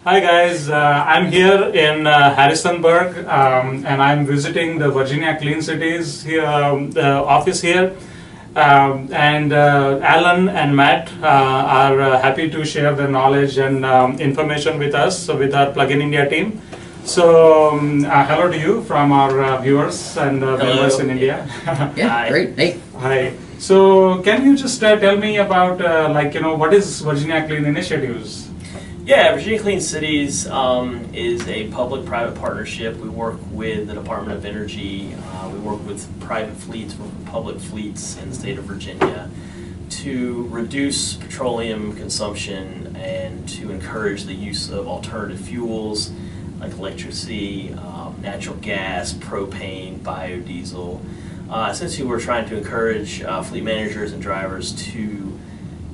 Hi guys, I'm here in Harrisonburg and I'm visiting the Virginia Clean Cities here, the office here. Alan and Matt are happy to share their knowledge and information with us, with our Plugin India team. So, hello to you from our viewers and viewers in India. Yeah, great. Hey. Hi. So, can you just tell me about, what is Virginia Clean Initiatives? Yeah, Virginia Clean Cities is a public-private partnership. We work with the Department of Energy. We work with private fleets, we work with public fleets in the state of Virginia to reduce petroleum consumption and to encourage the use of alternative fuels like electricity, natural gas, propane, biodiesel. Essentially, we're trying to encourage fleet managers and drivers to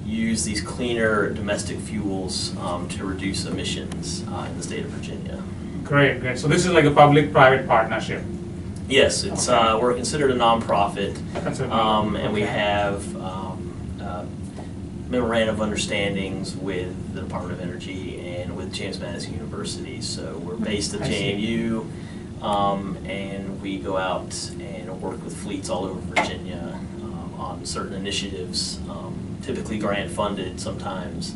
use these cleaner domestic fuels to reduce emissions in the state of Virginia. Great, great. So this is like a public-private partnership. Yes, it's we're considered a nonprofit, and we have memorandum of understandings with the Department of Energy and with James Madison University. So we're based at JMU, and we go out and work with fleets all over Virginia on certain initiatives. Typically grant funded, sometimes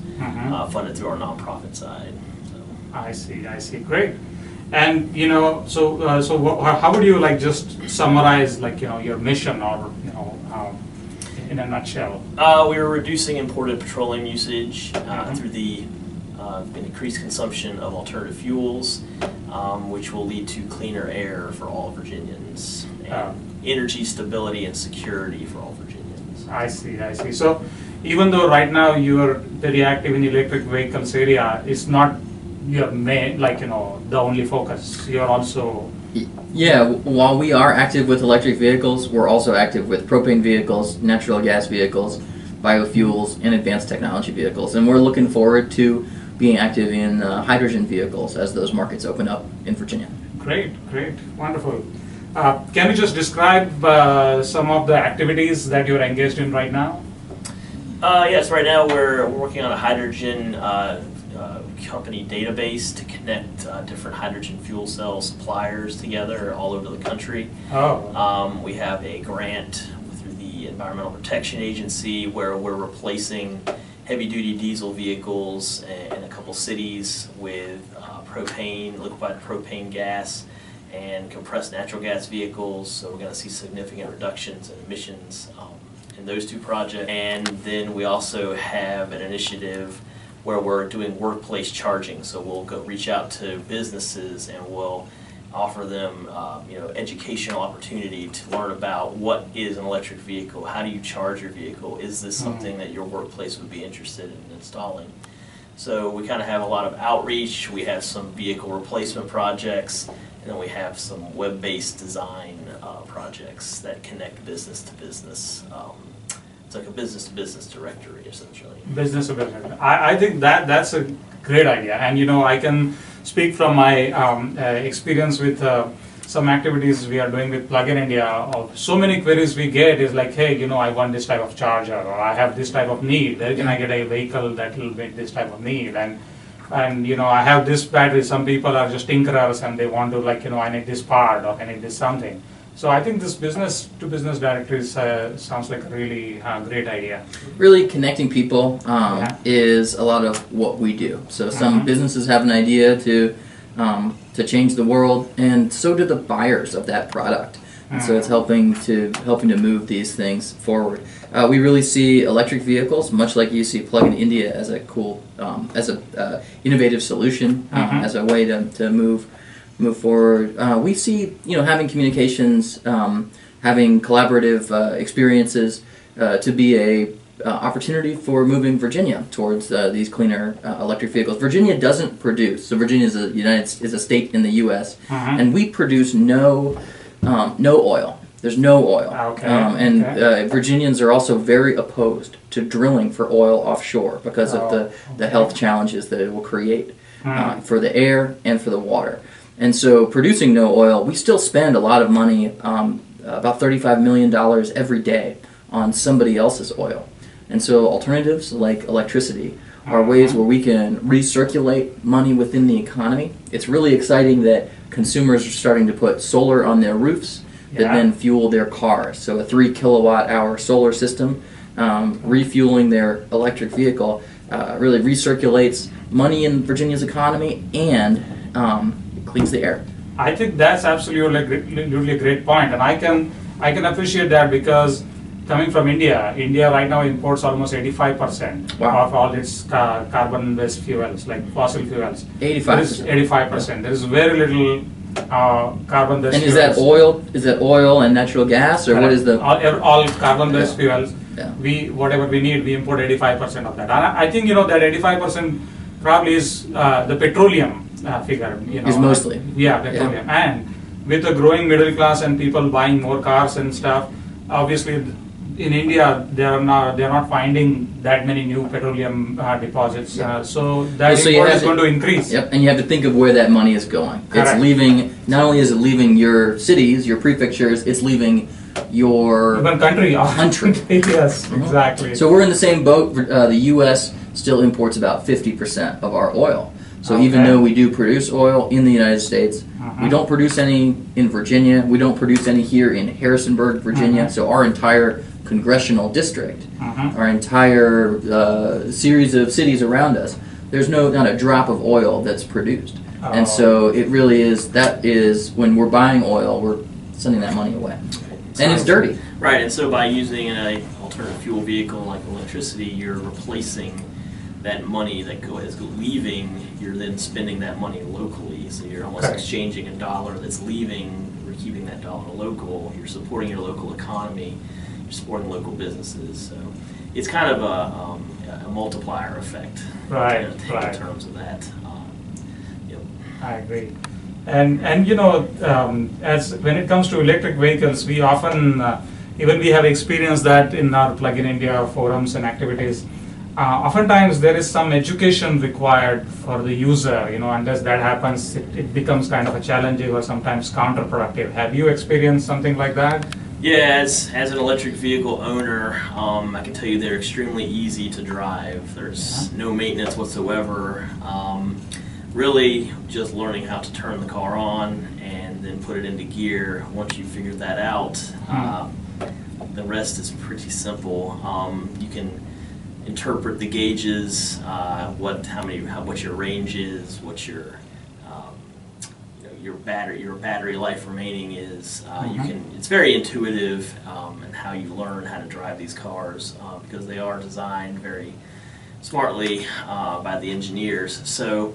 funded through our nonprofit side. So. I see, great. And how would you just summarize your mission or in a nutshell? We are reducing imported petroleum usage through the increased consumption of alternative fuels, which will lead to cleaner air for all Virginians and energy stability and security for all Virginians. I see. So, even though right now you are very active in the electric vehicles area, it's not your main, the only focus. You're also... Yeah, while we are active with electric vehicles, we're also active with propane vehicles, natural gas vehicles, biofuels, and advanced technology vehicles. And we're looking forward to being active in hydrogen vehicles as those markets open up in Virginia. Great, wonderful. Can you just describe some of the activities that you're engaged in right now? Yes, right now we're working on a hydrogen company database to connect different hydrogen fuel cell suppliers together all over the country. We have a grant through the Environmental Protection Agency where we're replacing heavy-duty diesel vehicles in a couple cities with liquefied propane gas and compressed natural gas vehicles. So we're going to see significant reductions in emissions in those two projects. And then we also have an initiative where we're doing workplace charging. So we'll go reach out to businesses and we'll offer them educational opportunity to learn about what is an electric vehicle, how do you charge your vehicle, is this something that your workplace would be interested in installing. So we kind of have a lot of outreach, we have some vehicle replacement projects, and then we have some web-based design projects that connect business to business. It's like a business-to-business directory, essentially. Business to business. I think that's a great idea, and I can speak from my experience with some activities we are doing with Plugin India. Of so many queries we get is like, hey, I want this type of charger, or I have this type of need. Where can I get a vehicle that will meet this type of need? And I have this battery. Some people are just tinkerers and they want to I need this part or I need this something. So I think this business-to-business directory sounds like a really great idea. Really connecting people is a lot of what we do. So some businesses have an idea to change the world, and so do the buyers of that product. And so it's helping to move these things forward. We really see electric vehicles, much like you see PluginIndia, as a cool, innovative solution, as a way to move forward. We see, having communications, having collaborative experiences to be a opportunity for moving Virginia towards these cleaner electric vehicles. Virginia doesn't produce, so Virginia is a state in the U.S., and we produce no oil. There's no oil. Virginians are also very opposed to drilling for oil offshore because of the health challenges that it will create for the air and for the water. And so producing no oil, we still spend a lot of money, about $35 million every day on somebody else's oil. And so alternatives like electricity are ways where we can recirculate money within the economy. It's really exciting that consumers are starting to put solar on their roofs that then fuel their cars. So a 3 kilowatt hour solar system refueling their electric vehicle really recirculates money in Virginia's economy and cleans the air. I think that's absolutely a great point, and I can appreciate that because coming from India, India right now imports almost 85% of all its carbon-based fuels, like fossil fuels. 85%. 85%. There is very little carbon-based. And is fuels. that oil? Is that oil and natural gas, or what is the all carbon-based fuels? Yeah. Whatever we need, we import 85% of that. And I think that 85% probably is the petroleum figure. Is mostly. Yeah, petroleum. And with a growing middle class and people buying more cars and stuff, obviously in India they are not finding that many new petroleum deposits. So that import is going to increase. Yep, and you have to think of where that money is going. Correct. It's leaving. Not only is it leaving your cities, your prefectures, it's leaving your even country. Yes, exactly. So we're in the same boat. The U.S. still imports about 50% of our oil. So even though we do produce oil in the United States, we don't produce any in Virginia. We don't produce any here in Harrisonburg, Virginia. So our entire congressional district, our entire series of cities around us, there's not a drop of oil that's produced. And so it really is, that is, when we're buying oil, we're sending that money away. And it's dirty. Right, and so by using an alternative fuel vehicle like electricity, you're replacing that money that is leaving, you're then spending that money locally. So you're almost exchanging a dollar that's leaving, you're keeping that dollar local, you're supporting your local economy, you're supporting local businesses. So it's kind of a multiplier effect. Right, in terms of that. I agree. And as when it comes to electric vehicles, we often, even we have experienced that in our Plug in India forums and activities. Oftentimes there is some education required for the user, unless that happens, it becomes kind of a challenging or sometimes counterproductive. Have you experienced something like that? Yeah, as an electric vehicle owner, I can tell you they're extremely easy to drive. There's no maintenance whatsoever. Really just learning how to turn the car on and then put it into gear. Once you figure that out, the rest is pretty simple. You can interpret the gauges, what your range is, what your battery life remaining is. It's very intuitive in how you learn how to drive these cars because they are designed very smartly by the engineers. So,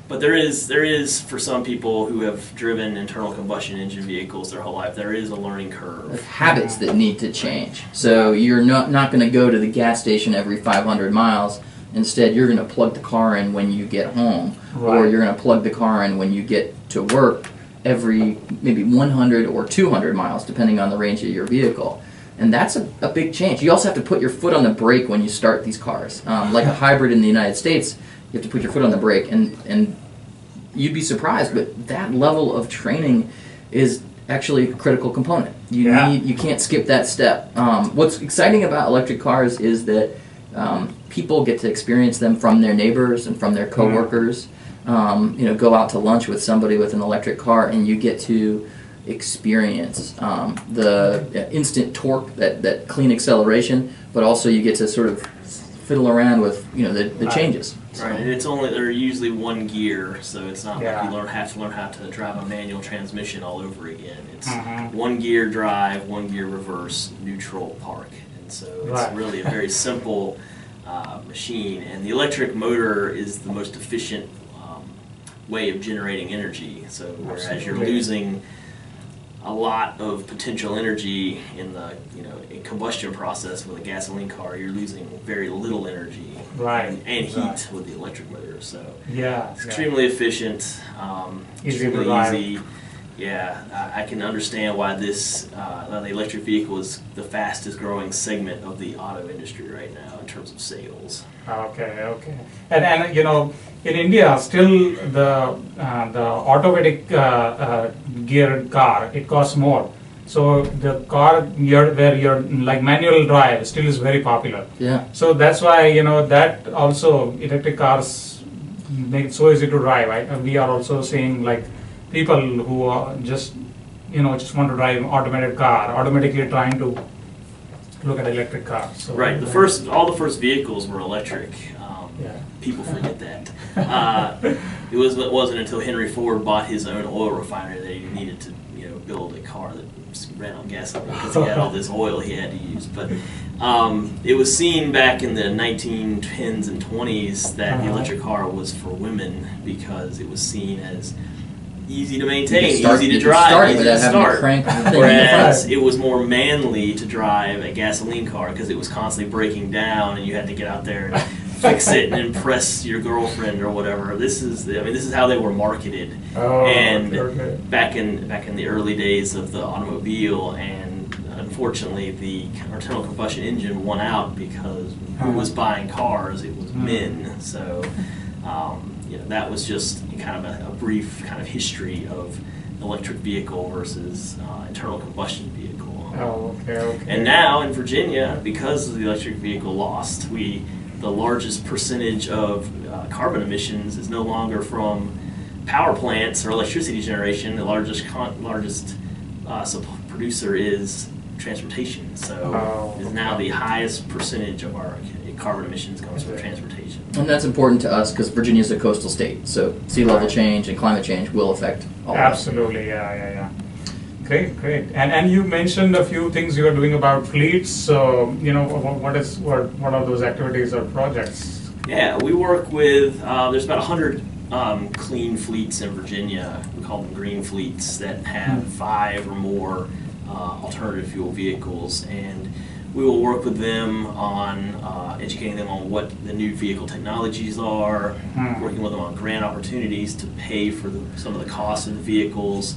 but there is for some people who have driven internal combustion engine vehicles their whole life, there is a learning curve. Habits that need to change. So you're not going to go to the gas station every 500 miles. Instead, you're going to plug the car in when you get home, or you're going to plug the car in when you get to work every maybe 100 or 200 miles, depending on the range of your vehicle. And that's a big change. You also have to put your foot on the brake when you start these cars. Like a hybrid in the United States, you have to put your foot on the brake, and you'd be surprised, but that level of training is actually a critical component. You can't skip that step. What's exciting about electric cars is that people get to experience them from their neighbors and from their coworkers. Go out to lunch with somebody with an electric car, and you get to experience the instant torque, that clean acceleration, but also you get to sort of fiddle around with the changes. Right, and they're usually one gear, so it's not like you have to learn how to drive a manual transmission all over again. It's one gear drive, one gear reverse, neutral, park, and so it's really a very simple machine. And the electric motor is the most efficient way of generating energy. So whereas you're losing a lot of potential energy in the combustion process with a gasoline car, you're losing very little energy and heat with the electric motor. So it's extremely efficient, extremely easy. Yeah, I can understand why the electric vehicle is the fastest growing segment of the auto industry right now in terms of sales. Okay. And in India, still the automatic geared car, it costs more. So the car where you're like manual drive still is very popular. Yeah. So that's why, you know, that also electric cars make it so easy to drive. We are also seeing like people who are just, you know, just want to drive automated car, automatically trying to look at electric cars. So, right. All the first vehicles were electric. People forget that. It wasn't until Henry Ford bought his own oil refinery that he needed to, you know, build a car that ran on gasoline because he had all this oil he had to use. But it was seen back in the 1910s and 20s that the electric car was for women because it was seen as easy to maintain, easy to drive, easy to start. Whereas it was more manly to drive a gasoline car because it was constantly breaking down and you had to get out there and fix it and impress your girlfriend or whatever. This is how they were marketed. Back in the early days of the automobile, and unfortunately the internal combustion engine won out because who was buying cars? It was men. So you know, that was just kind of a brief kind of history of electric vehicle versus internal combustion vehicle. And now in Virginia, because the electric vehicle lost, the largest percentage of carbon emissions is no longer from power plants or electricity generation. The largest producer is transportation. So is now the highest percentage of our carbon emissions comes from transportation. And that's important to us because Virginia is a coastal state, so sea level change and climate change will affect all of us. Absolutely, yeah. Great. And you mentioned a few things you are doing about fleets. So, you know, what are those activities or projects? Yeah, we work with, there's about 100 clean fleets in Virginia. We call them green fleets that have 5 or more alternative fuel vehicles. And we will work with them on educating them on what the new vehicle technologies are, working with them on grant opportunities to pay for some of the costs of the vehicles,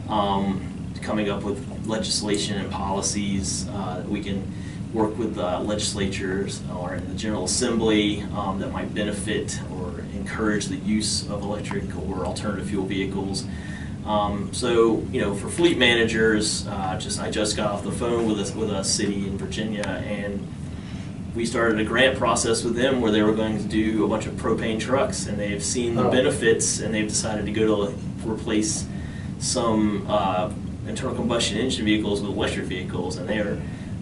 coming up with legislation and policies that we can work with legislatures or in the General Assembly that might benefit or encourage the use of electric or alternative fuel vehicles. So, you know, for fleet managers, I just got off the phone with a city in Virginia, and we started a grant process with them where they were going to do a bunch of propane trucks, and they've seen the benefits, and they've decided to go to replace some internal combustion engine vehicles with electric vehicles, and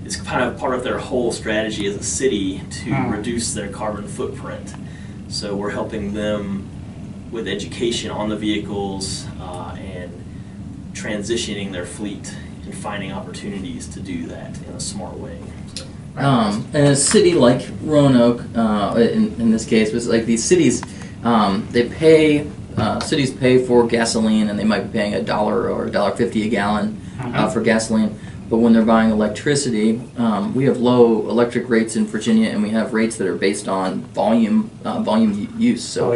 it's kind of part of their whole strategy as a city to reduce their carbon footprint. So we're helping them with education on the vehicles and transitioning their fleet and finding opportunities to do that in a smart way. So. And a city like Roanoke, in this case, was like these cities, cities pay for gasoline, and they might be paying $1 or $1.50 a gallon for gasoline. But when they're buying electricity, we have low electric rates in Virginia, and we have rates that are based on volume use. So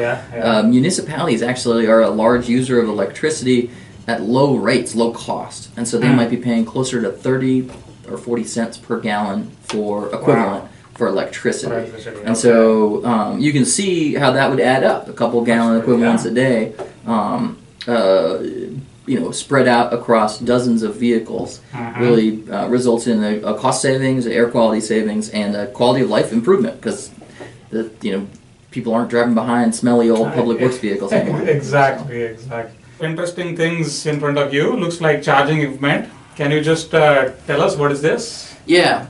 municipalities actually are a large user of electricity at low rates, low cost, and so they might be paying closer to 30 or 40 cents per gallon for equivalent for electricity. And so you can see how that would add up. A couple gallon equivalents a day. You know, spread out across dozens of vehicles really results in a cost savings, air quality savings, and a quality of life improvement because people aren't driving behind smelly old public works vehicles anymore. Exactly. Interesting things in front of you. Looks like charging equipment. Can you just tell us what is this? Yeah,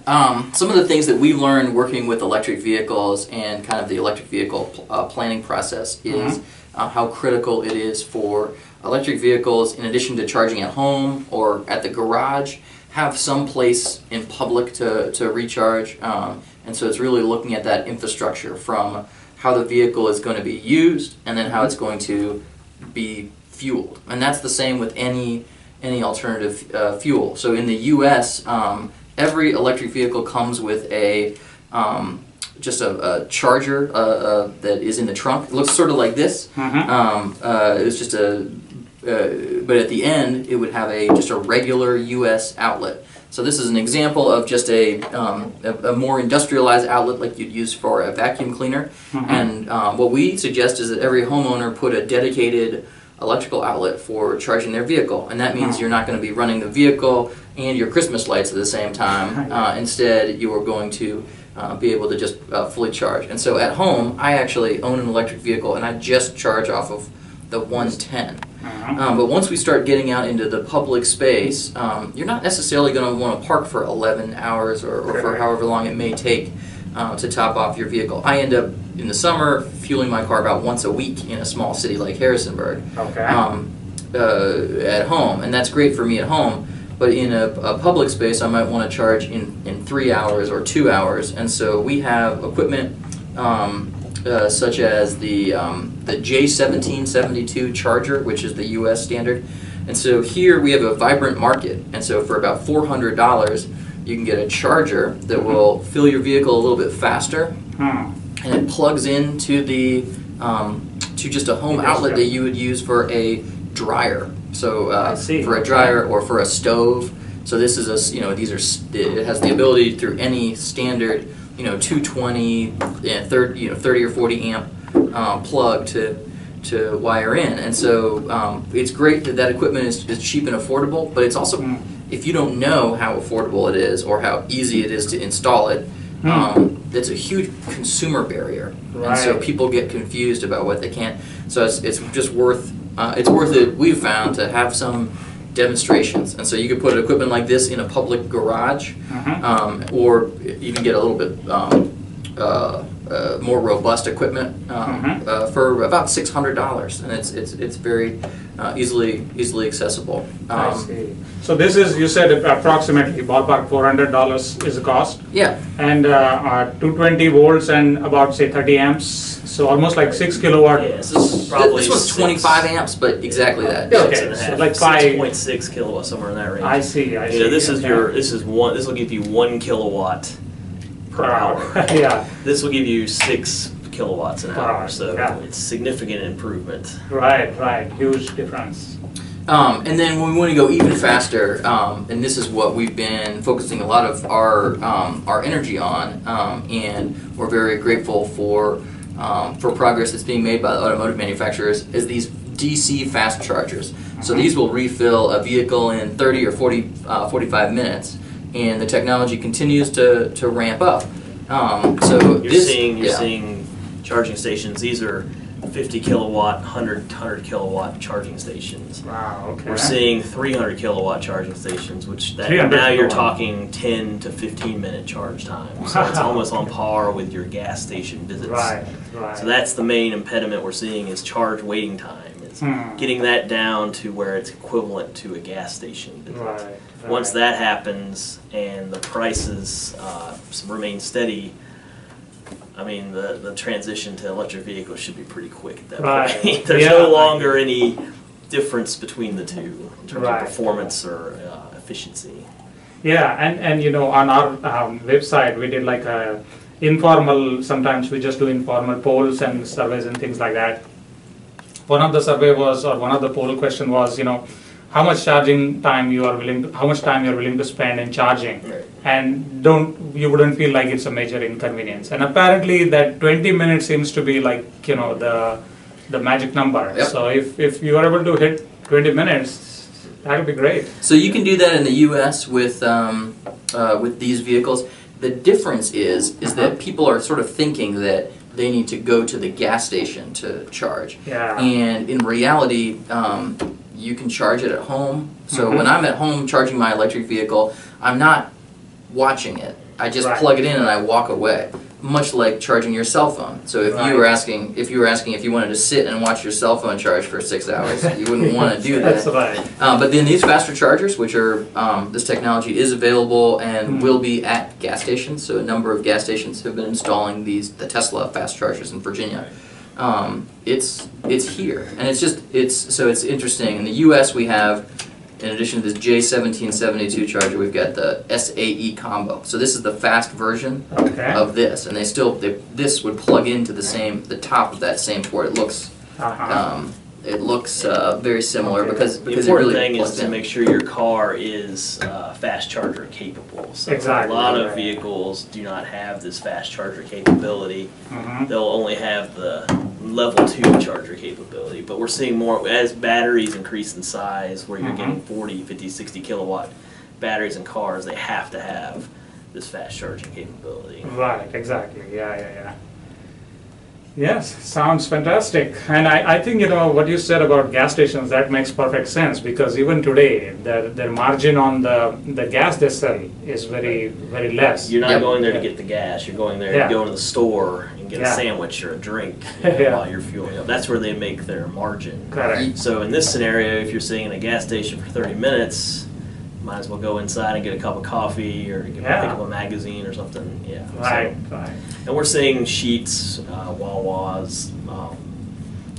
some of the things that we've learned working with electric vehicles and kind of the electric vehicle planning process is how critical it is for electric vehicles, in addition to charging at home or at the garage, have some place in public to recharge. And so it's really looking at that infrastructure from how the vehicle is going to be used and then how it's going to be fueled. And that's the same with any alternative fuel. So in the U.S., every electric vehicle comes with just a charger that is in the trunk. It looks sort of like this. It's just but at the end it would have just a regular U.S. outlet. So this is an example of just a more industrialized outlet like you'd use for a vacuum cleaner. And what we suggest is that every homeowner put a dedicated electrical outlet for charging their vehicle, and that means you're not going to be running the vehicle and your Christmas lights at the same time. Instead, you are going to be able to just fully charge. And so at home, I actually own an electric vehicle, and I just charge off of the 110. But once we start getting out into the public space, you're not necessarily going to want to park for 11 hours or for however long it may take to top off your vehicle. I end up, in the summer, fueling my car about once a week in a small city like Harrisonburg at home, and that's great for me at home. But in a public space, I might want to charge in 3 hours or 2 hours, and so we have equipment such as the J1772 charger, which is the U.S. standard. And so here we have a vibrant market, and so for about $400, you can get a charger that will fill your vehicle a little bit faster, and it plugs into the to just a home outlet that you would use for a dryer. So for a dryer or for a stove. So this is it has the ability through any standard 220, 30 or 40 amp plug to wire in, and so it's great that equipment is cheap and affordable. But it's also, if you don't know how affordable it is or how easy it is to install it, it's a huge consumer barrier, and so people get confused about what they can't. So it's just worth it, we've found, to have some demonstrations. And so you could put equipment like this in a public garage, or even get a little bit more robust equipment for about $600, and it's very easily accessible. I see. So this is, you said, approximately ballpark $400 is the cost. Yeah. And 220 volts and about, say, 30 amps. So almost like 6 kilowatt. Yeah, this is probably this one's 25 amps, but exactly that. Okay, so like 6.6 kilowatts, somewhere in that range. I see. This will give you 1 kilowatt per hour. Yeah. This will give you 6 kilowatts an hour, so it's significant improvement. Right, huge difference. And then when we want to go even faster, and this is what we've been focusing a lot of our energy on, and we're very grateful for progress that's being made by the automotive manufacturers, is these DC fast chargers. So these will refill a vehicle in 30 or 45 minutes, and the technology continues to ramp up. So you're seeing charging stations. These are 50 kilowatt, 100 kilowatt charging stations. Wow, okay. We're seeing 300 kilowatt charging stations, which now you're talking 10 to 15 minute charge time. So it's almost on par with your gas station visits. Right. So that's the main impediment we're seeing, is charge waiting time. It's getting that down to where it's equivalent to a gas station visit. Once that happens and the prices remain steady, I mean, the transition to electric vehicles should be pretty quick at that point. There's no longer any difference between the two in terms of performance or efficiency. Yeah, and on our website we did like a informal, sometimes we just do informal polls and surveys and things like that. One of the poll question was, how much time you're willing to spend in charging, and you wouldn't feel like it's a major inconvenience. And apparently that 20 minutes seems to be like the magic number. Yep. So if you are able to hit 20 minutes, that would be great. So you can do that in the U.S. with these vehicles. The difference is that people are sort of thinking that they need to go to the gas station to charge. Yeah. And in reality, you can charge it at home. So when I'm at home charging my electric vehicle, I'm not watching it. I just plug it in and I walk away. Much like charging your cell phone. So if you were asking if you wanted to sit and watch your cell phone charge for 6 hours, you wouldn't want to do that. That's right. But then these faster chargers, which are this technology is available and will be at gas stations. So a number of gas stations have been installing the Tesla fast chargers in Virginia. It's here, and it's interesting. In the U.S. we have, in addition to this J1772 charger, we've got the SAE combo. So this is the fast version of this, and this would plug into the top of that same port. It looks very similar because the important thing is to make sure your car is fast charger capable. So a lot of vehicles do not have this fast charger capability. They'll only have the level 2 charger capability, but we're seeing more as batteries increase in size, where you're getting 40, 50, 60 kilowatt batteries in cars, they have to have this fast charging capability. Right, exactly. Yeah. Yes, sounds fantastic. And I think, what you said about gas stations, that makes perfect sense, because even today, their margin on the gas they sell is very, very less. You're not going there to get the gas. You're going there to go into the store and get a Yeah. sandwich or a drink Yeah. while you're fueling up. That's where they make their margin. Correct. So in this scenario, if you're sitting in a gas station for 30 minutes, might as well go inside and get a cup of coffee or pick up a magazine or something. Yeah. Right, So, right. and we're seeing Sheets, Wawas,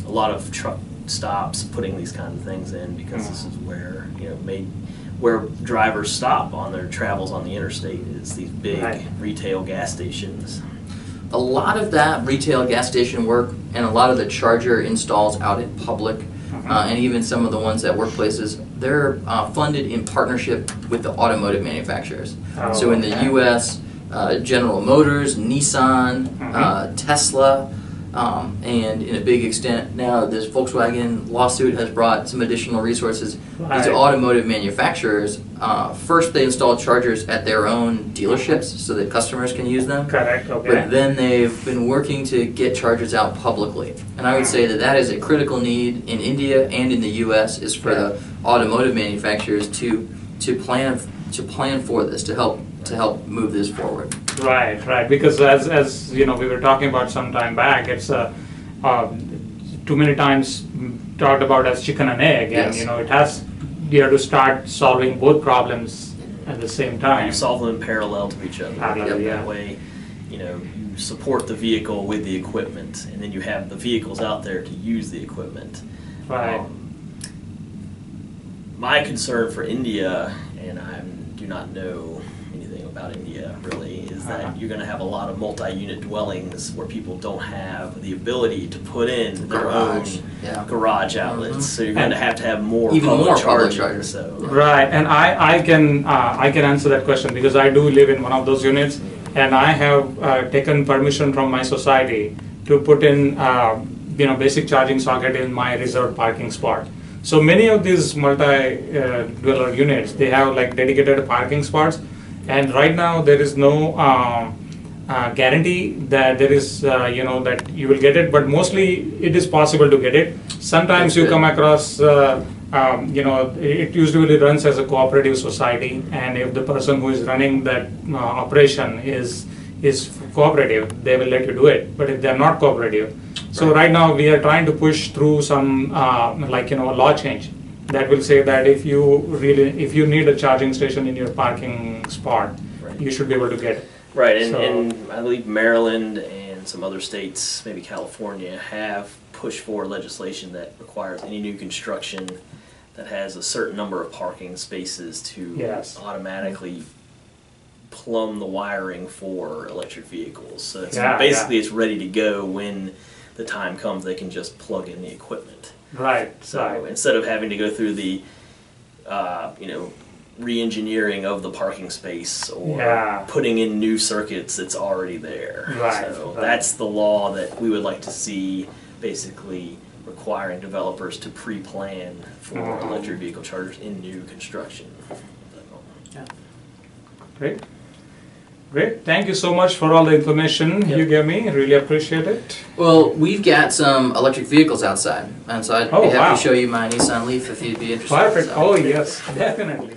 a lot of truck stops putting these kind of things in, because this is where where drivers stop on their travels on the interstate, is these big retail gas stations. A lot of that retail gas station work and a lot of the charger installs out in public, and even some of the ones at workplaces, they're funded in partnership with the automotive manufacturers. So in the U.S., General Motors, Nissan, Tesla, and in a big extent now this Volkswagen lawsuit has brought some additional resources. These automotive manufacturers, first they install chargers at their own dealerships so that customers can use them. Correct, okay. But then they've been working to get chargers out publicly. And I would say that is a critical need in India and in the U.S. is for the automotive manufacturers to plan for this, to help move this forward. Right. Because as we were talking about some time back, it's too many times talked about as chicken and egg, and you have to start solving both problems at the same time. You solve them in parallel to each other. That way, you support the vehicle with the equipment, and then you have the vehicles out there to use the equipment. Right. My concern for India, and I do not know anything about India really, is that you're going to have a lot of multi-unit dwellings where people don't have the ability to put in their own garage outlets. So you're going to have more public charging. So. Right, and I can answer that question, because I do live in one of those units, and I have taken permission from my society to put in basic charging socket in my reserved parking spot. So many of these multi-dweller units, they have like dedicated parking spots, and right now there is no guarantee that there is that you will get it, but mostly it is possible to get it. Sometimes you come across it usually runs as a cooperative society, and if the person who is running that operation is cooperative, they will let you do it. But if they are not cooperative, so right now we are trying to push through some law change that will say that if you need a charging station in your parking spot, you should be able to get it. Right, and I believe Maryland and some other states, maybe California, have pushed for legislation that requires any new construction that has a certain number of parking spaces to automatically plumb the wiring for electric vehicles. So it's basically it's ready to go when the time comes. They can just plug in the equipment. Right. So instead of having to go through the re-engineering of the parking space or putting in new circuits that's already there. Right. So that's the law that we would like to see, basically requiring developers to pre-plan for electric vehicle chargers in new construction. Great. Thank you so much for all the information you gave me. Really appreciate it. Well, we've got some electric vehicles outside, and so I'd be happy to show you my Nissan Leaf if you'd be interested. Perfect. So. Oh yes, definitely.